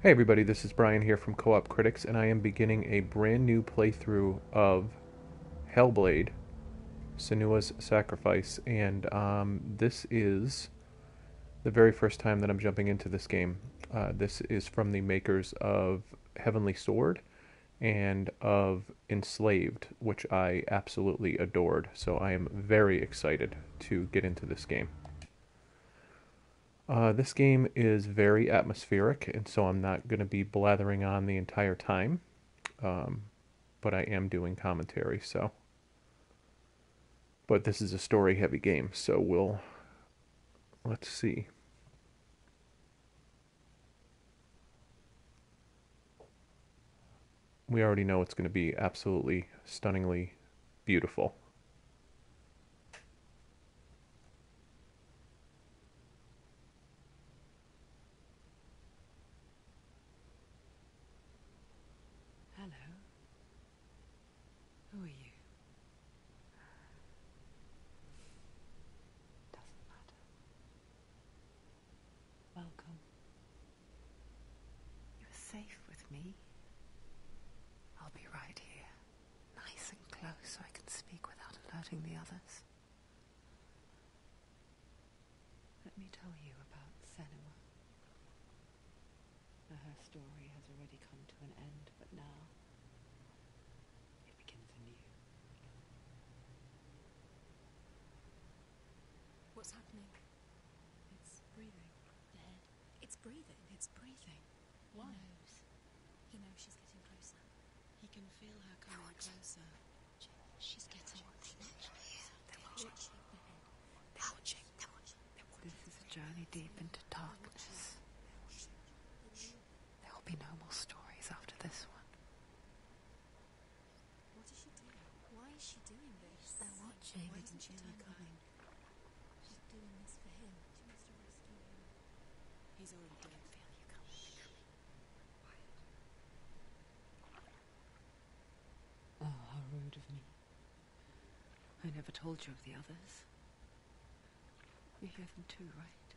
Hey everybody, this is Brian here from Co-op Critics, and I am beginning a brand new playthrough of Hellblade, Senua's Sacrifice, and this is the very first time that I'm jumping into this game. This is from the makers of Heavenly Sword and of Enslaved, which I absolutely adored, so I am very excited to get into this game. This game is very atmospheric, and so I'm not going to be blathering on the entire time, um, but I am doing commentary. So, but this is a story-heavy game, so let's see. We already know it's going to be absolutely stunningly beautiful. Hello. Who are you? Doesn't matter. Welcome. You're safe with me. I'll be right here, nice and close so I can speak without alerting the others. Let me tell you about Senua. Her story has already come to an end, but now it begins anew. What's happening? It's breathing. The head. It's breathing. It's breathing. Why? He knows. He knows she's getting closer. He can feel her coming closer. She's getting closer. They're watching. The head. They're watching. They're watching. This is a journey deep into darkness. There will be no more stories after this one. What is she doing? Why is she doing this? They're watching. Why isn't she coming? She's doing this for him. She wants to rescue him. He's already dead. I can feel you coming. Quiet. Oh, how rude of me. I never told you of the others. You hear them too, right?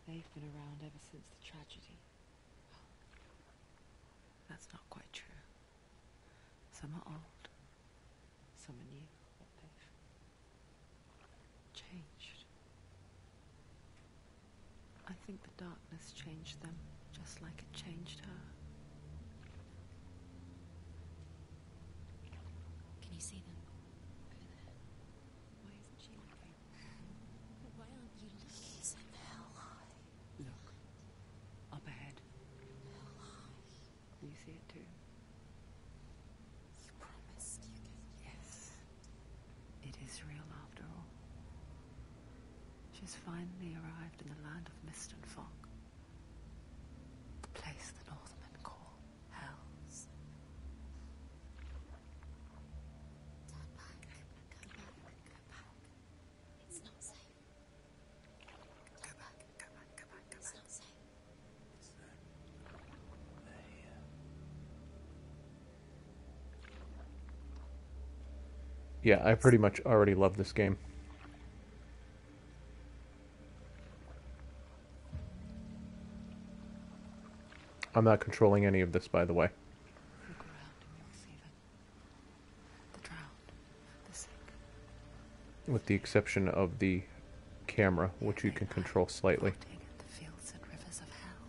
They've been around ever since the tragedy. That's not quite true. Some are old, some are new, but they've changed. I think the darkness changed them, just like it changed her. Can you see them? Over there. Why isn't she looking? Why aren't you looking? He's in hell high. Look, up ahead. Hell high. You see it too? You promised you could. Yes. It is real after all. She's finally arrived in the land of mist and fog. The place the Northmen call Hell. Turn back. Go back. Go back. It's not safe. Go back, go back, go back, go It's back. not safe. Yeah, I pretty much already love this game. I'm not controlling any of this, by the way. Look around and you'll see them. The drowned, the sick. With the exception of the camera, which you can control slightly. Rotting in the fields and rivers of hell.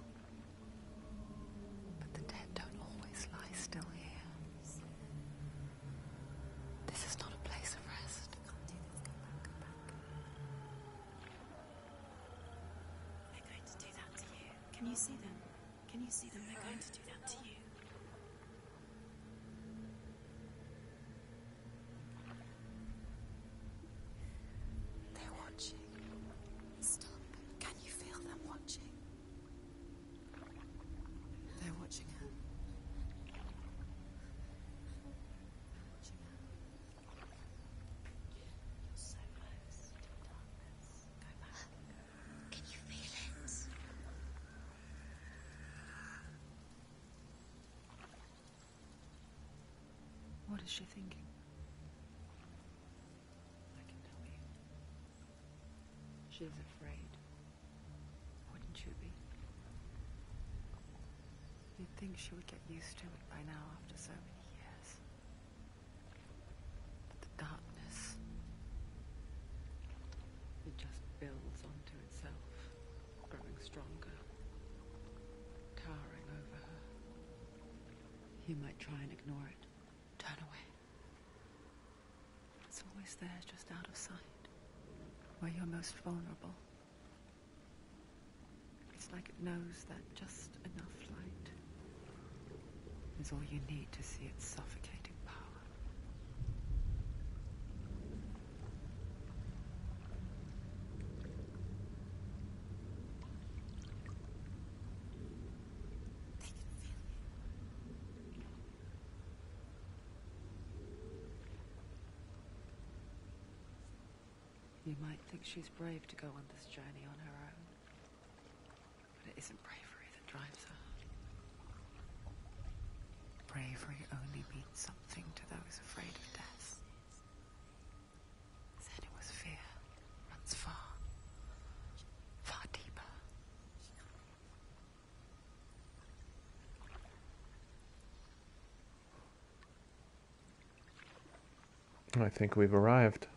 But the dead don't always lie still here. This is not a place of rest. Can't do this. Go back, go back. They're going to do that to you. Can you see them? Can you see them? They're going to do that to you. They're watching. Stop. Can you feel them watching? They're watching her. They're watching her. You're so close to the darkness. Go back. Can you feel it? What is she thinking? I can tell you. She is afraid. Wouldn't you be? You'd think she would get used to it by now after so many years. But the darkness, it just builds onto itself, growing stronger, towering over her. You might try and ignore it, turn away. It's always there, just out of sight, where you're most vulnerable. It's like it knows that just enough light is all you need to see its suffocating power. You might think she's brave to go on this journey on her own, but it isn't bravery that drives her. Bravery only means something to those afraid of death. Senua's fear runs far, far deeper. I think we've arrived.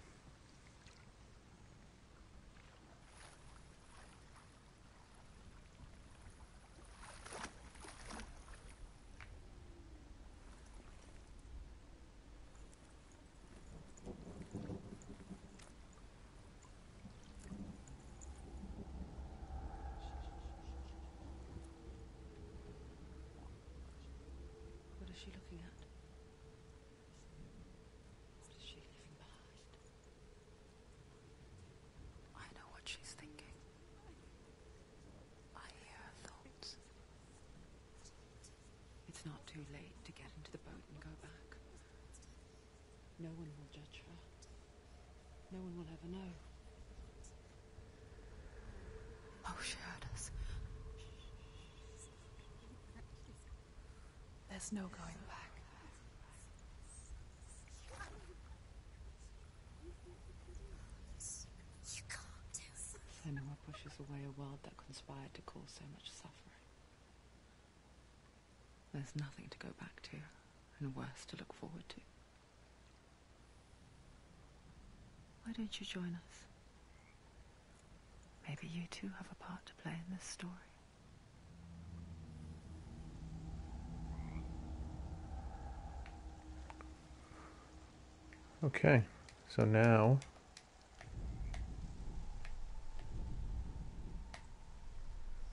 What is she looking at? What is she leaving behind? I know what she's thinking. I hear her thoughts. It's not too late to get into the boat and go back. No one will judge her. No one will ever know. Oh, she heard us. There's no going back. You can't do it. Senua pushes away a world that conspired to cause so much suffering. There's nothing to go back to, and worse to look forward to. Why don't you join us? Maybe you too have a part to play in this story. Okay, so now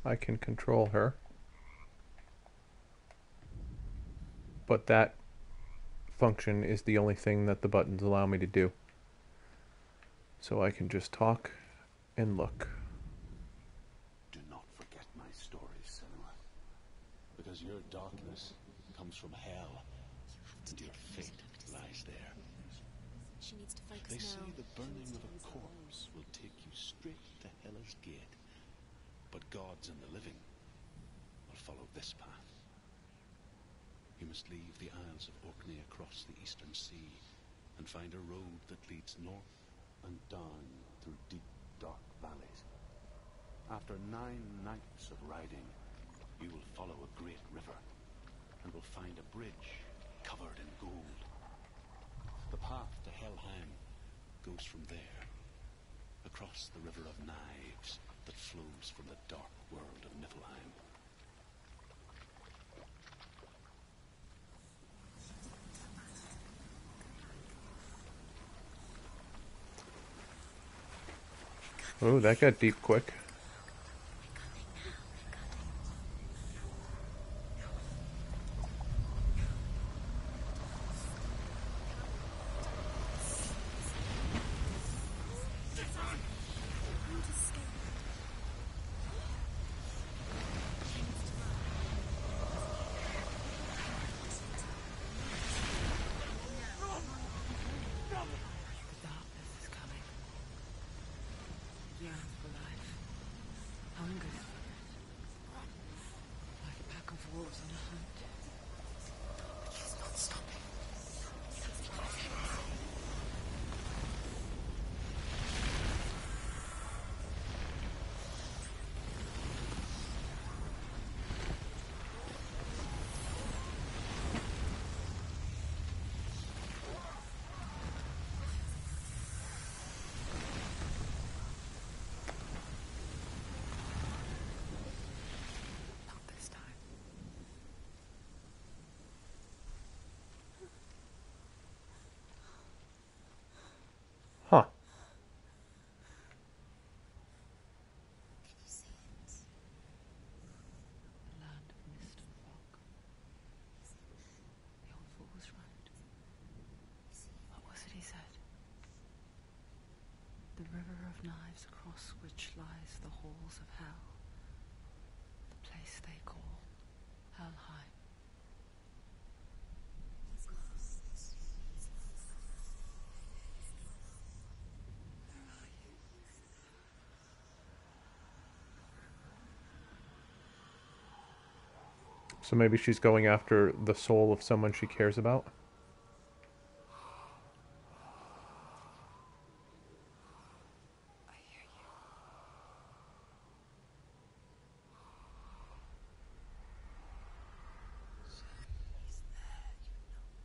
I can control her, but that function is the only thing that the buttons allow me to do. So I can just talk and look. Do not forget my stories, Senua, because your darkness comes from hell, and your fate lies there. She needs to focus They now. say the burning of a corpse will take you straight to Hellish Gate, but gods and the living will follow this path. You must leave the Isles of Orkney across the eastern sea and find a road that leads north and down through deep, dark valleys. After 9 nights of riding, you will follow a great river and will find a bridge covered in gold. The path to Helheim goes from there, across the river of knives that flows from the dark world of Niflheim. Oh, that got deep quick. The darkness is coming. Yearn for life. The river of knives across which lies the halls of hell. The place they call Helheim. So maybe she's going after the soul of someone she cares about. I hear you.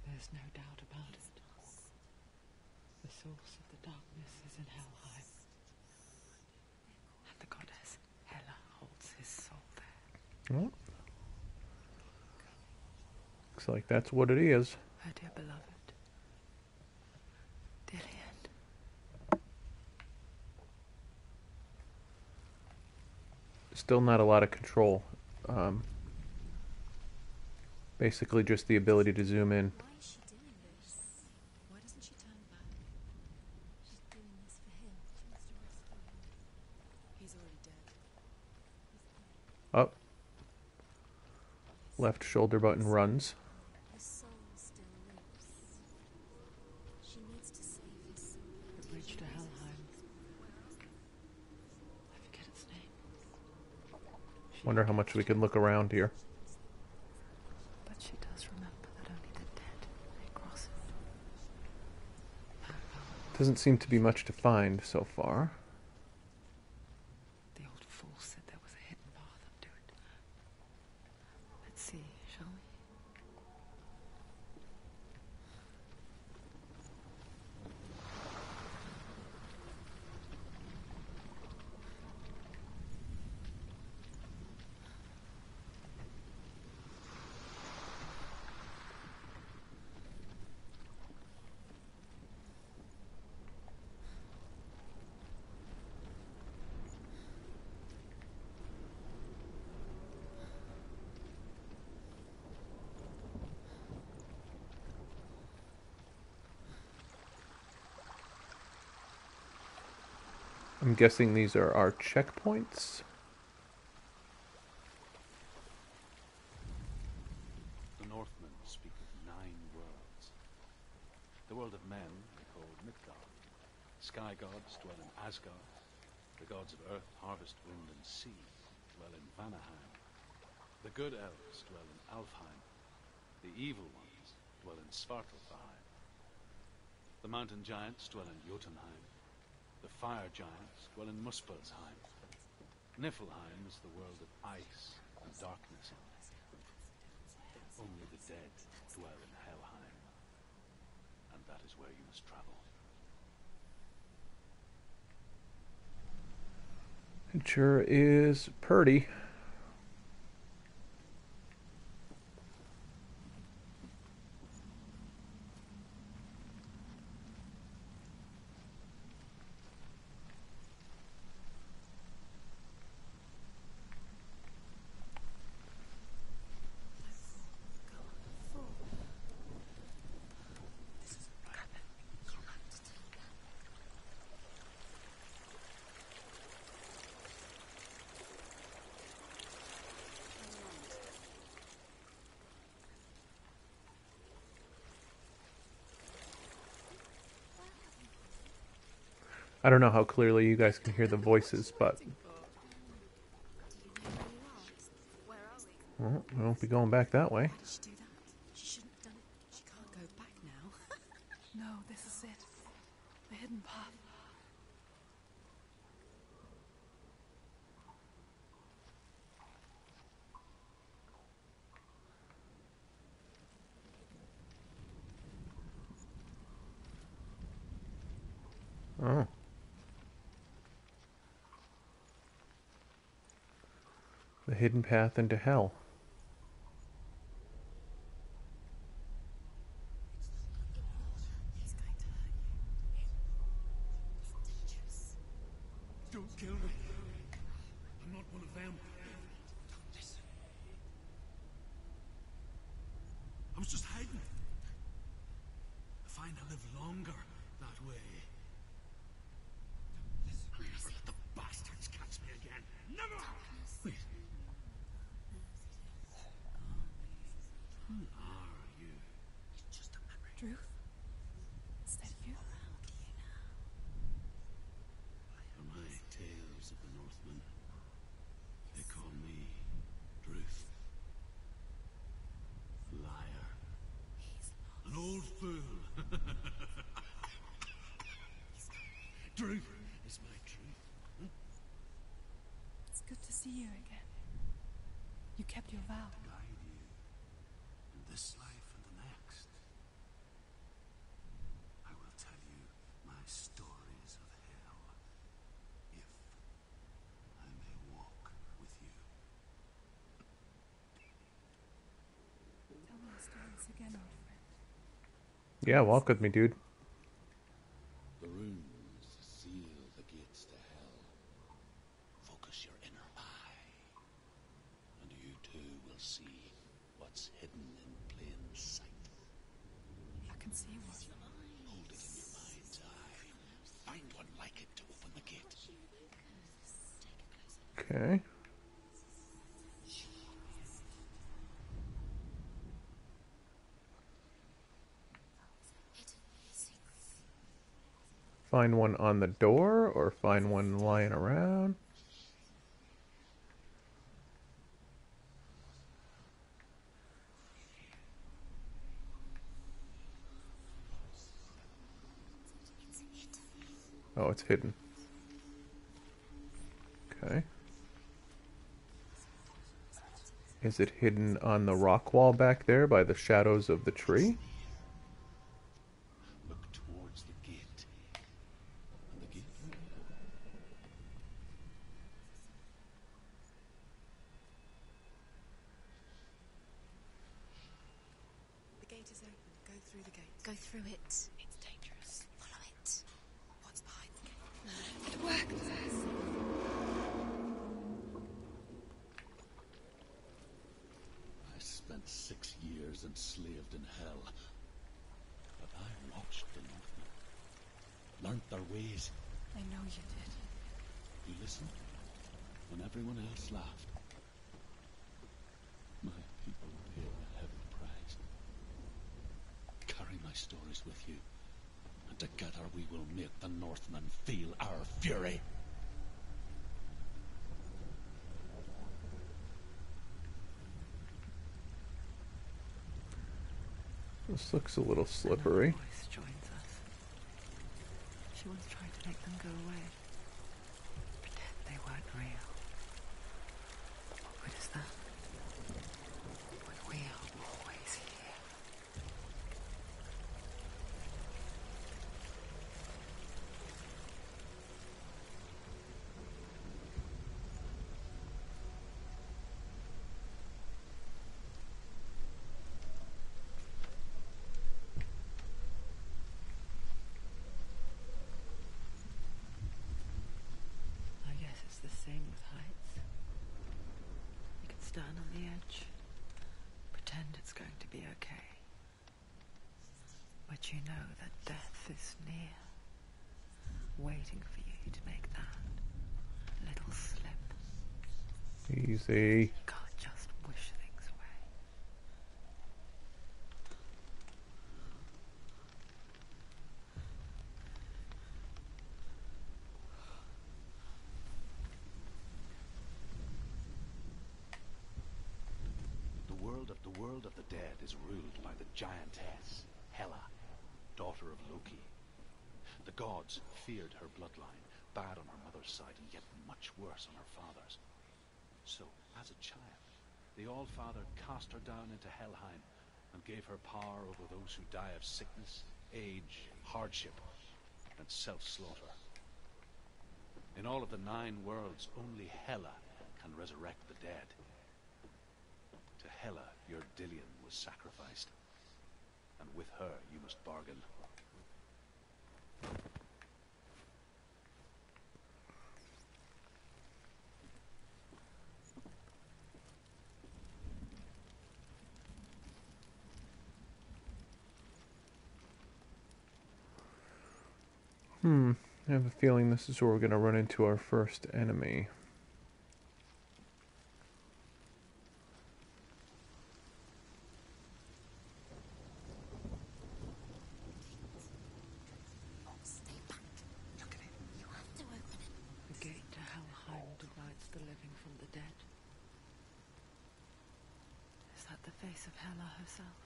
There's no doubt about it. The source of the darkness is in Helheim. And the goddess Hela holds his soul there. Well, looks like that's what it is. Her dear beloved. Dearly Still not a lot of control. Basically just the ability to zoom in. Why is she doing this? Why doesn't she turn back? She's doing this for him. She wants to rescue him. He's already dead. Up. Left shoulder button runs. His soul still lives. She needs to save his soul. The bridge to Helheim. I forget its name. Wonder how much we can look around here. But she does remember that only the dead may cross it. Doesn't seem to be much to find so far. The old fool said there was a hidden path up to it. Let's see, shall we? I'm guessing these are our checkpoints. The Northmen speak of 9 worlds. The world of men they call Midgard. Sky gods dwell in Asgard. The gods of earth, harvest, wind, and sea dwell in Vanaheim. The good elves dwell in Alfheim. The evil ones dwell in Svartalfheim. The mountain giants dwell in Jotunheim. The fire giants dwell in Muspelheim. Niflheim is the world of ice and darkness. Only the dead dwell in Helheim. And that is where you must travel. It sure is pretty. I don't know how clearly you guys can hear the voices, but Where are we? well, we won't be going back that way. Did she do that? She shouldn't have done it. She can't go back now. No, this is it. The hidden path. Oh. The hidden path into hell. He's going to hurt you. It's dangerous. Don't kill me. I'm not one of them. Listen. I was just hiding. I find I live longer that way. Never! Wait. Who are you? Just a memory. Druth? Is that you? For my tales of the Northmen, they call me Druth. Liar. An old fool. Druth is my truth. Huh? It's good to see you again. You kept your vow. Guide you in this life and the next. I will tell you my stories of hell, if I may walk with you. Tell me your stories again, old friend. Yeah, walk with me, dude. The runes seal the gates to hell. Focus your inner eye, and you too will see what's hidden in plain sight. I can see what. Hold it in your mind's eye. Find one like it to open the gate. Okay. Find one on the door, or find one lying around? Oh, it's hidden. Okay. Is it hidden on the rock wall back there by the shadows of the tree? Look towards the gate. And the gate will open. The gate is open. Go through the gate. Go through it. It's dangerous. Follow it. What's behind the gate? It worked. I spent 6 years enslaved in hell. But I watched the Northmen. Learnt their ways. I know you did. You listened when everyone else laughed. My people paid a heavy price. Carry my stories with you, and together we will make the Northmen feel our fury. This looks a little slippery. Another voice joins us. She once tried to make them go away. Pretend they weren't real. What good is that? When we are always here. I guess it's the same with heights. You can stand on the edge, pretend it's going to be okay. But you know that death is near, waiting for you to make that little slip. Easy. You can't just wish things away. The world of the dead is ruled by the giantess, Hela, daughter of Loki. The gods feared her bloodline, bad on her mother's side and yet much worse on her father's. So, as a child, the Allfather cast her down into Helheim and gave her power over those who die of sickness, age, hardship, and self-slaughter. In all of the 9 worlds, only Hela can resurrect the dead. To Hela, your Dillion was sacrificed, and with her you must bargain. I have a feeling this is where we're going to run into our first enemy. herself.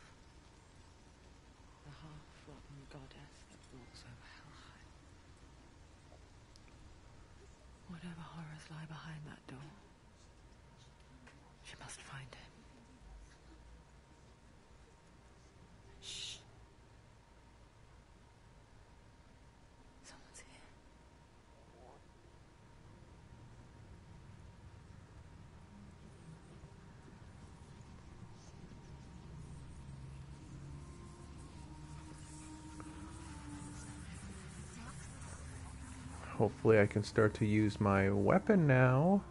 The half-rotten goddess that rules over Helheim. Whatever horrors lie behind that door, she must find him. Shh. Someone's here. Hopefully I can start to use my weapon now.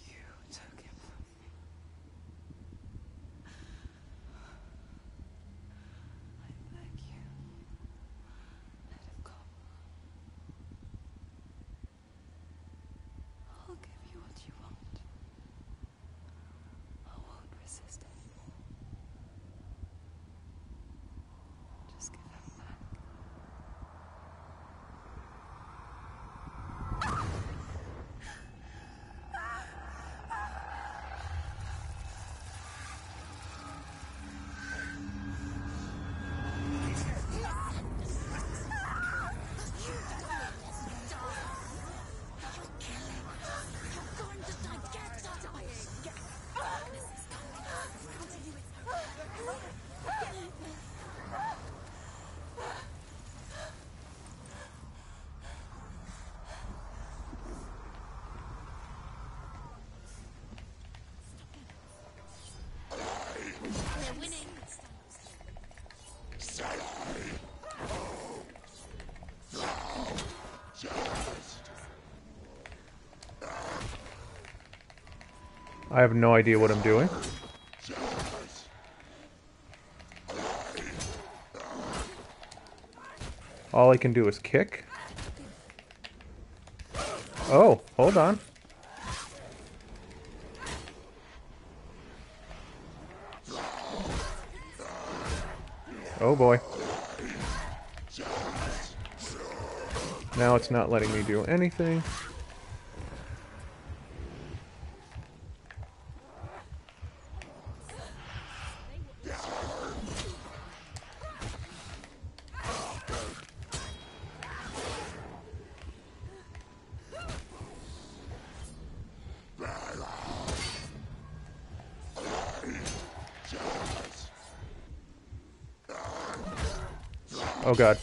You took him from me. I beg you. Let him go. I'll give you what you want. I won't resist it. Just give him back. They're winning. I have no idea what I'm doing. All I can do is kick. Oh, hold on. Oh boy. Now it's not letting me do anything. Oh god.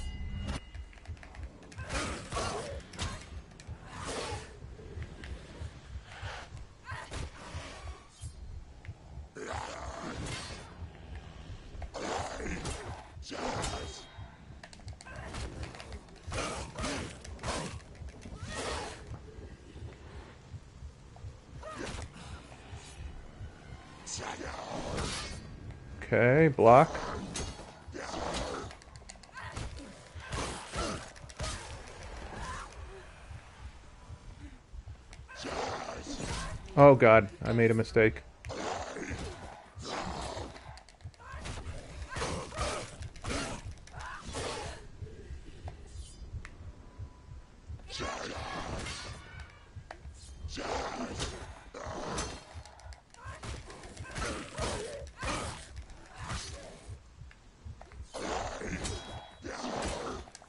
Okay, block. Oh god, I made a mistake.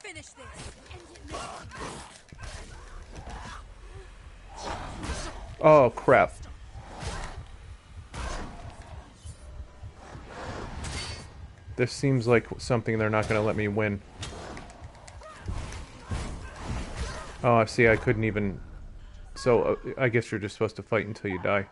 Finish this. Oh crap. This seems like something they're not going to let me win. Oh, see, I couldn't even... So, I guess you're just supposed to fight until you die.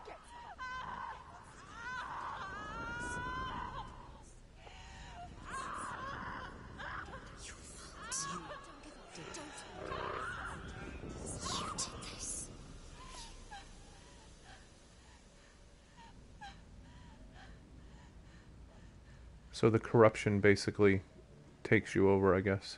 So the corruption basically takes you over, I guess.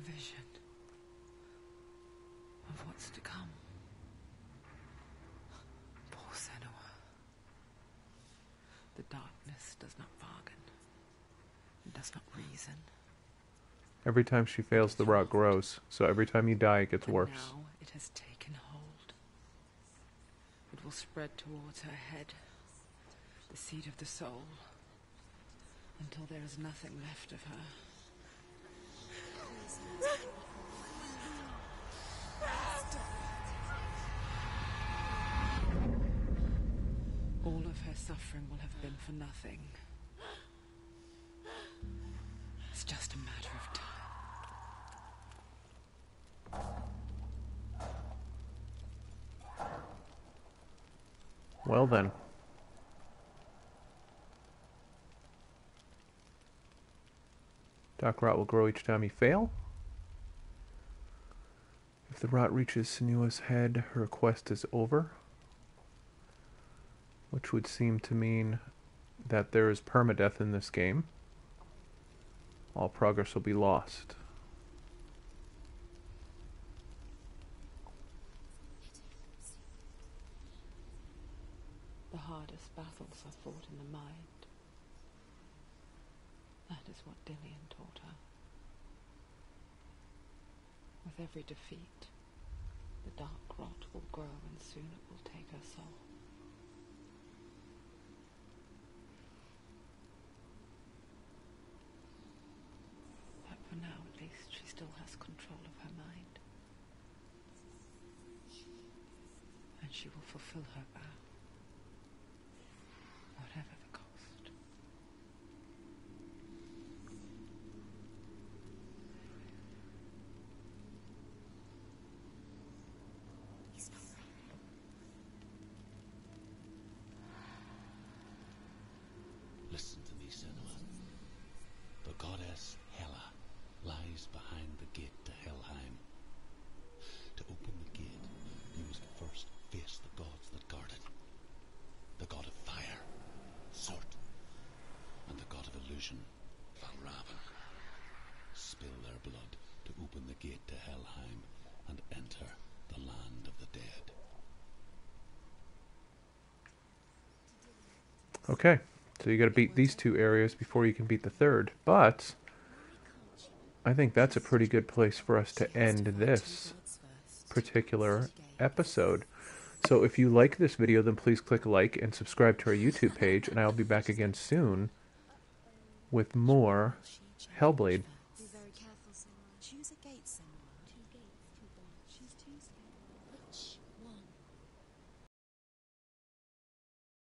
a vision of what's to come. Poor Senua. The darkness does not bargain, and does not reason. Every time she fails, the rot grows. So every time you die, it gets But worse. now it has taken hold. It will spread towards her head, the seat of the soul, until there is nothing left of her. All of her suffering will have been for nothing. It's just a matter of time. Well then. Dark rot will grow each time you fail. If the rot reaches Senua's head, her quest is over. Which would seem to mean that there is permadeath in this game. All progress will be lost. The hardest battles are fought in the mind. That is what Dillian taught her. With every defeat, the dark rot will grow and soon it will take her soul. But for now, at least, she still has control of her mind. And she will fulfill her vow. Whatever the cost. Listen to me, Senua. The goddess Hela lies behind the gate to Helheim. To open the gate, you must first face the gods that guard it. The god of fire, Surt, and the god of illusion, Valravan. Spill their blood to open the gate to Helheim and enter the land of the dead. Okay, so you got to beat these two areas before you can beat the third. But I think that's a pretty good place for us to end this particular episode. So if you like this video, then please click like and subscribe to our YouTube page, and I'll be back again soon with more Hellblade.